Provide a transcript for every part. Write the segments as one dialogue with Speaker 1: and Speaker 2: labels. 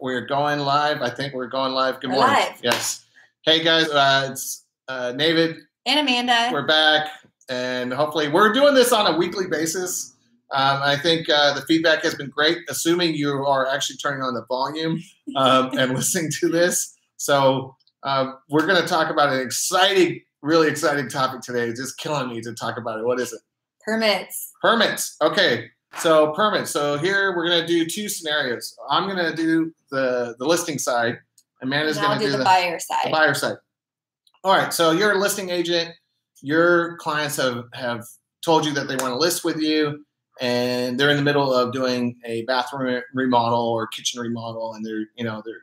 Speaker 1: We're going live. I think we're going live. Good
Speaker 2: We're
Speaker 1: morning.
Speaker 2: live.
Speaker 1: Yes. Hey guys, it's David
Speaker 2: And Amanda.
Speaker 1: We're back, and hopefully we're doing this on a weekly basis. I think the feedback has been great, assuming you are actually turning on the volume and listening to this. So we're going to talk about an exciting, really exciting topic today. It's just killing me to talk about it. What is it?
Speaker 2: Permits.
Speaker 1: Permits. Okay. So permits. So here we're going to do two scenarios. I'm going to do the listing side. Amanda's going to do
Speaker 2: the buyer side.
Speaker 1: The buyer side. All right. So you're a listing agent. Your clients have told you that they want to list with you, and they're in the middle of doing a bathroom remodel or kitchen remodel, and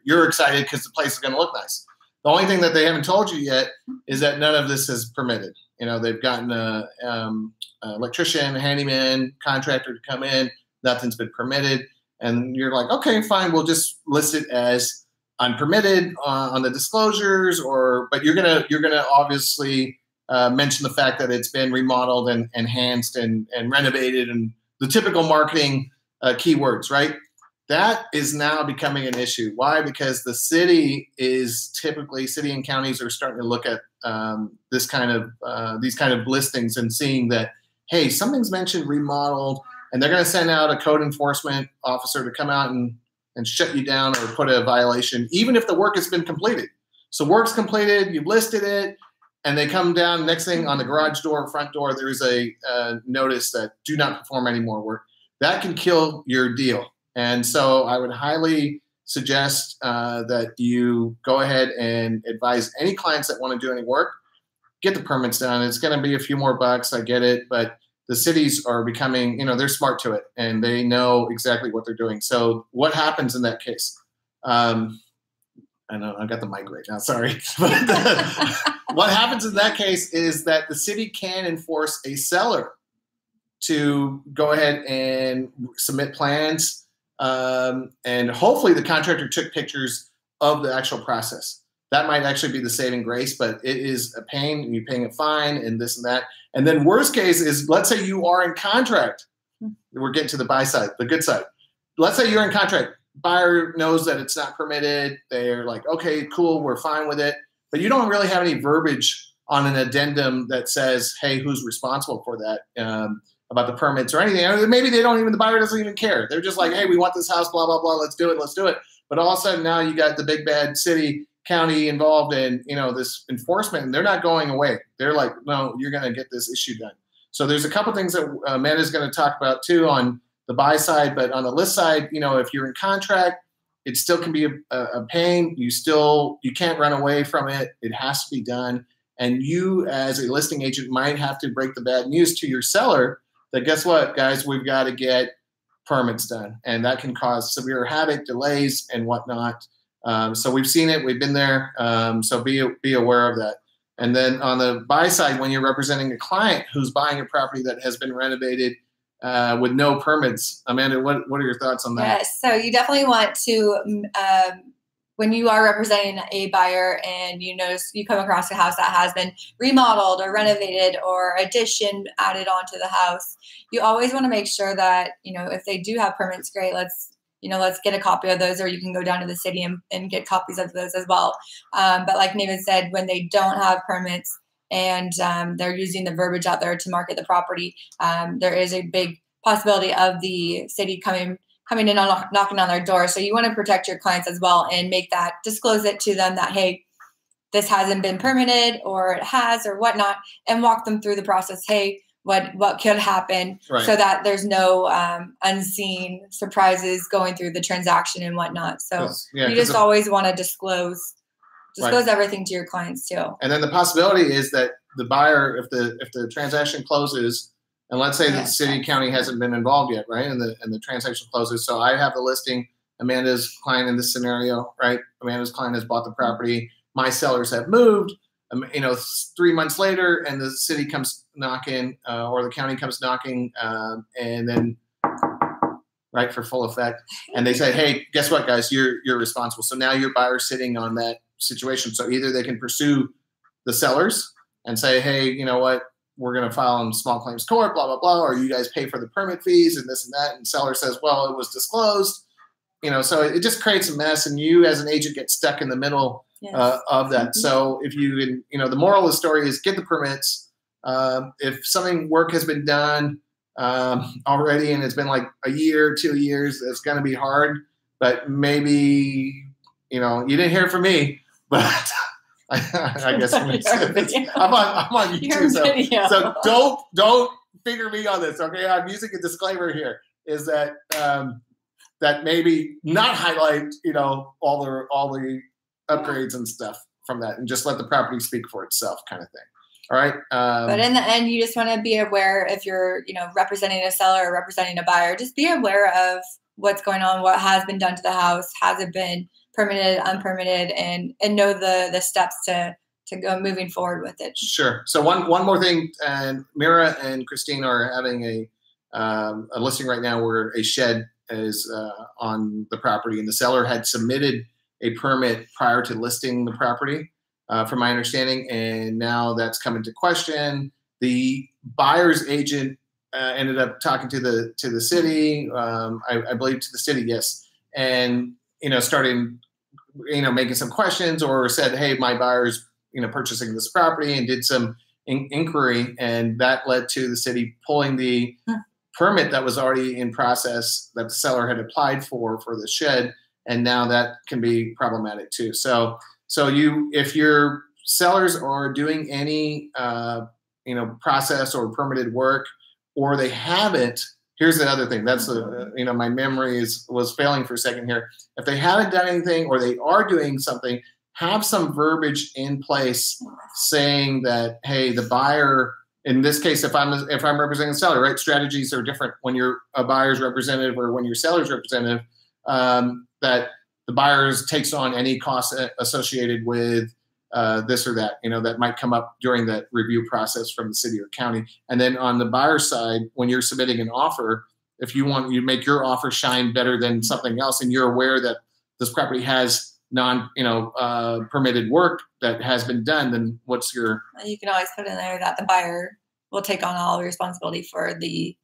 Speaker 1: you're excited because the place is going to look nice. The only thing that they haven't told you yet is that none of this is permitted. They've gotten a electrician, a handyman, contractor to come in. Nothing's been permitted, and you're like, okay, fine, we'll just list it as unpermitted on the disclosures, but you're gonna obviously mention the fact that it's been remodeled and enhanced and renovated and the typical marketing keywords, right? That is now becoming an issue. Why? Because the city and counties are starting to look at these kind of listings and seeing that, hey, something's mentioned remodeled, and they're going to send out a code enforcement officer to come out and shut you down or put a violation, even if the work has been completed. So work's completed, you've listed it, and they come down. Next thing on the garage door, front door, there's a notice that do not perform any more work. That can kill your deal. And so I would highly suggest that you go ahead and advise any clients that want to do any work, get the permits done. It's going to be a few more bucks, I get it, but the cities are becoming, they're smart to it, and they know exactly what they're doing. So what happens in that case? I know I got the mic right now, sorry. What happens in that case is that the city can enforce a seller to go ahead and submit plans. And hopefully the contractor took pictures of the actual process. That might actually be the saving grace, but it is a pain, and you're paying a fine and this and that. And then worst case is, let's say you are in contract. We're getting to the buy side, the good side. Let's say you're in contract. Buyer knows that it's not permitted. They're like, okay, cool, we're fine with it. But you don't really have any verbiage on an addendum that says, hey, who's responsible for that? About the permits or anything. I mean, maybe the buyer doesn't even care. They're just like, hey, we want this house, blah, blah, blah, let's do it. But all of a sudden now you got the big bad city, county involved in, this enforcement, and they're not going away. They're like, no, you're going to get this issue done. So there's a couple things that Amanda's going to talk about too on the buy side, but on the list side, if you're in contract, it still can be a pain. You can't run away from it. It has to be done. And you as a listing agent might have to break the bad news to your seller that, guess what, guys, we've got to get permits done. And that can cause severe havoc, delays, and whatnot. So we've seen it. We've been there. So be aware of that. And then on the buy side, when you're representing a client who's buying a property that has been renovated with no permits, Amanda, what are your thoughts on that?
Speaker 2: Yes. So you definitely want to, when you are representing a buyer and you come across a house that has been remodeled or renovated or addition added onto the house, you always want to make sure that, if they do have permits, great, let's get a copy of those, or you can go down to the city and get copies of those as well. But like David said, when they don't have permits and they're using the verbiage out there to market the property, there is a big possibility of the city coming in and knocking on their door. So you want to protect your clients as well and disclose it to them that, hey, this hasn't been permitted, or it has, or whatnot, and walk them through the process. Hey, what could happen, right, so that there's no unseen surprises going through the transaction and whatnot. So you just always want to disclose right, everything to your clients too. And
Speaker 1: then the possibility is that the buyer, if the transaction closes, and let's say that the city county hasn't been involved yet, right? And the transaction closes. So I have the listing. Amanda's client in this scenario, right? Amanda's client has bought the property. My sellers have moved. 3 months later, and the city comes knocking, or the county comes knocking, and then right for full effect, and they say, hey, guess what, guys? You're responsible. So now your buyer's sitting on that situation. So either they can pursue the sellers and say, hey, you know what? We're going to file in small claims court, blah, blah, blah, or you guys pay for the permit fees and this and that. And seller says, well, it was disclosed. so it just creates a mess, and you as an agent get stuck in the middle of that. So if you, the moral of the story is get the permits. If work has been done already and it's been like a year, 2 years, it's going to be hard. But maybe, you didn't hear it from me, but I guess I'm on YouTube. So don't figure me on this. Okay, I'm using a disclaimer here. Is that that maybe not highlight all the upgrades and stuff from that, and just let the property speak for itself, kind of thing. All right.
Speaker 2: But in the end, you just want to be aware if you're representing a seller or representing a buyer. Just be aware of what's going on, what has been done to the house, has it been permitted, unpermitted, and know the steps to go moving forward with it.
Speaker 1: Sure. So one more thing, and Mira and Christine are having a listing right now where a shed is on the property, and the seller had submitted a permit prior to listing the property, from my understanding, and now that's come into question. The buyer's agent ended up talking to the city, I believe to the city, yes, and starting making some questions, or said, hey, my buyer's purchasing this property, and did some inquiry, and that led to the city pulling the permit that was already in process that the seller had applied for the shed, and now that can be problematic too. So if your sellers are doing any process or permitted work, or they haven't, here's the other thing. That's my memory was failing for a second here. If they haven't done anything, or they are doing something, have some verbiage in place saying that, hey, the buyer, in this case, if I'm representing the seller, right? Strategies are different when you're a buyer's representative or when you're seller's representative. That the buyer's takes on any costs associated with this or that, that might come up during that review process from the city or county. And then on the buyer's side, when you're submitting an offer, if you make your offer shine better than something else, and you're aware that this property has permitted work that has been done, then what's your?
Speaker 2: You can always put in there that the buyer will take on all the responsibility for the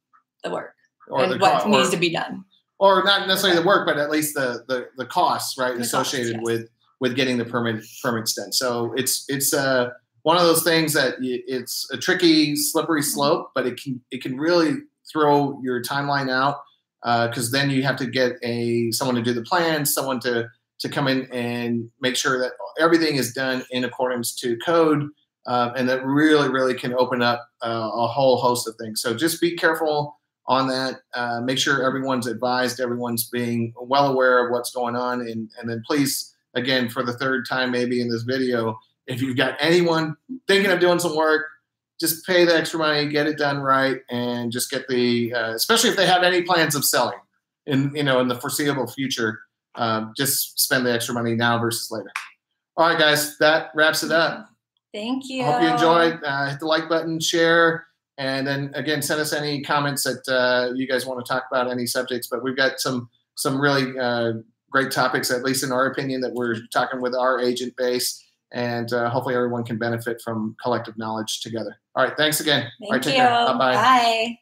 Speaker 2: work and what needs to be done.
Speaker 1: Or not necessarily the work, but at least the costs, right, associated with getting the permits done. So it's one of those things that it's a tricky, slippery slope, but it can really throw your timeline out, because then you have to get someone to do the plans, someone to come in and make sure that everything is done in accordance to code, and that really, really can open up a whole host of things. So just be careful on that. Make sure everyone's advised, everyone's being well aware of what's going on, and then please, again, for the third time maybe in this video, if you've got anyone thinking of doing some work, just pay the extra money, get it done right, and just get especially if they have any plans of selling in the foreseeable future. Just spend the extra money now versus later. All right, guys, that wraps it up.
Speaker 2: Thank you.
Speaker 1: Hope you enjoyed. Hit the like button, share, and then again, send us any comments that you guys want to talk about, any subjects. But we've got some really great topics, at least in our opinion, that we're talking with our agent base, and hopefully everyone can benefit from collective knowledge together. All right, thanks again.
Speaker 2: Thank
Speaker 1: All right,
Speaker 2: you.
Speaker 1: take care. Bye-bye.
Speaker 2: Bye.